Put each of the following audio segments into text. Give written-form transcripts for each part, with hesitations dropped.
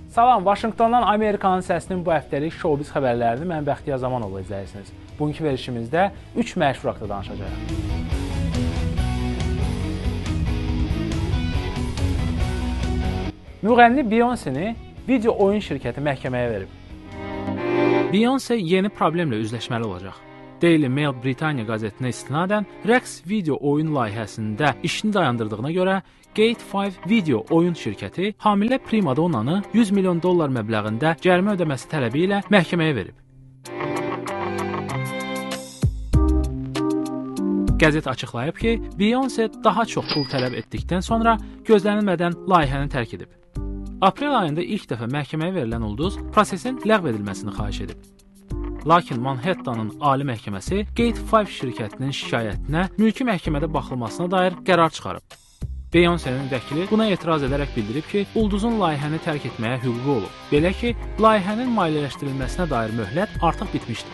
Salam, Vaşinqtondan Amerikanın səsinin bu həftəlik showbiz xəbərlərini mən Bəxtiyar Zamanova izləyirsiniz. Bugünkü verilişimizdə 3 məşhur haqda danışacağıq. Müğənni Beyoncé-ni video oyun şirkəti məhkəməyə verib. Beyoncé yeni problemlə üzləşməli olacaq. Daily Mail Britaniya qəzetinə istinadən rəqs video oyun layihəsində işini dayandırdığına görə Gate 5 video oyun şirkəti hamilə primadonnanı $100 milyon məbləğində cərimə ödəməsi tələbi ilə məhkəməyə verib. Qəzet açıqlayıb ki, Beyoncé daha çox pul tələb etdikdən sonra gözlənilmədən layihəni tərk edib. Aprel ayında ilk dəfə məhkəməyə verilən ulduz prosesin ləğv edilməsini xahiş edib. Lakin Manhattanın Ali Məhkəməsi Gate 5 şirkətinin şikayətinə mülki məhkəmədə baxılmasına dair qərar çıxarıb. Beyoncé-nin vəkili buna etiraz edərək bildirib ki, ulduzun layihəni tərk etməyə hüququ olub. Belə ki, layihənin maliyyələşdirilməsinə dair möhlət artıq bitmişdir.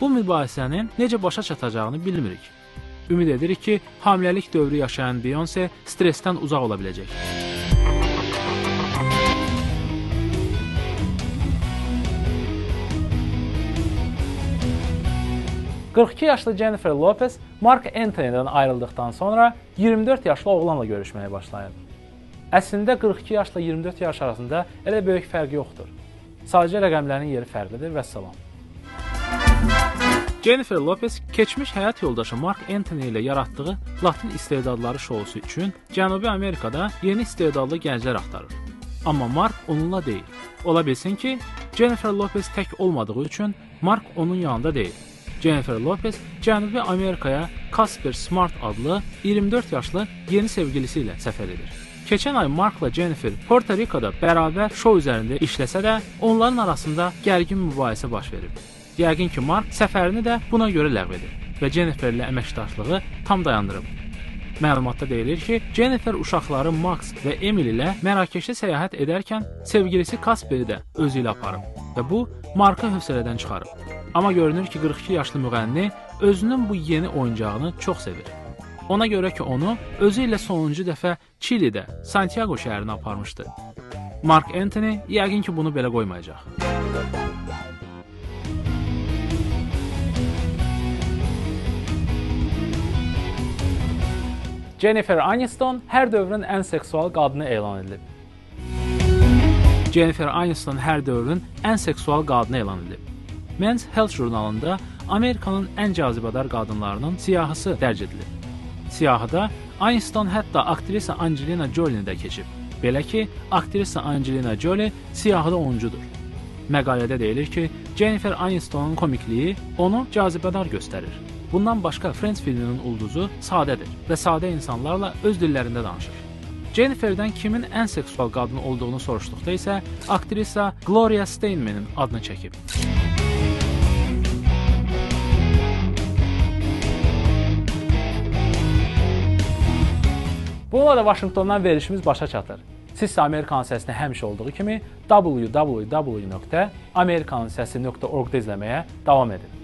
Bu mübahisənin necə başa çatacağını bilmirik. Ümid edirik ki, hamiləlik dövrü yaşayan Beyoncé stressdən uzaq ola biləcək. ...42 yaşlı Jennifer Lopez, Mark Anthony'dən ayrıldıqdan sonra 24 yaşlı oğlanla görüşməyə başlayıb. Əslində 42 yaşla 24 yaş arasında elə böyük fərq yoxdur. Sadəcə rəqəmlərin yeri fərqlidir və salam. Jennifer Lopez keçmiş həyat yoldaşı Mark Anthony ilə yaratdığı Latin istedadları şousu üçün Cənubi Amerikada yeni istedadlı gənclər axtarır. Amma Mark onunla deyil. Ola bilsin ki, Jennifer Lopez tək olmadığı üçün Mark onun yanında deyil. Jennifer Lopez Cənubi Amerikaya Casper Smart adlı 24 yaşlı yeni sevgilisi ilə səfər edir. Keçən ay Markla Jennifer Porto Rico'da bərabər şou üzərində işləsə də, onların arasında gərgin mübahisə baş verib. Yəqin ki, Mark səfərini də buna görə ləğv edir və Jennifer ilə əməkdaşlığı tam dayandırıb. Məlumatda deyilir ki, Jennifer uşaqları Max və Emily ilə Mərakeşə səyahət edərkən sevgilisi Casperi də özü ilə aparıb və bu, Markı hövsələdən çıxarıb. Amma görünür ki, 42 yaşlı müğənni özünün bu yeni oyuncağını çox sevir. Ona görə ki, onu özü ilə sonuncu dəfə Çilidə, Santiago şəhərinə aparmışdı. Mark Anthony yəqin ki, bunu belə qoymayacaq. Jennifer Aniston hər dövrün ən seksual qadını elan edilib. Jennifer Aniston hər dövrün ən seksual qadını elan edilib. Men's Health jurnalında Amerikanın ən cazibədar qadınlarının siyahısı dərc edilib. Siyahıda Aniston hətta aktrisa Angelina Jolie'ni də keçib. Belə ki, aktrisa Angelina Jolie siyahıda oyuncudur. Məqalədə deyilir ki, Jennifer Anistonun komikliyi onu cazibədar göstərir. Bundan başqa Friends filminin ulduzu sadədir və sadə insanlarla öz dillərində danışır. Jennifer'dən kimin ən seksual qadın olduğunu soruşduqda isə aktrisa Gloria Steinem'in adını çəkib. Bununla da Vaşinqtondan verilişimiz başa çatır. Siz isə Amerikanın səsini həmişə olduğu kimi www.amerikanınsəsi.org-da izləməyə davam edin.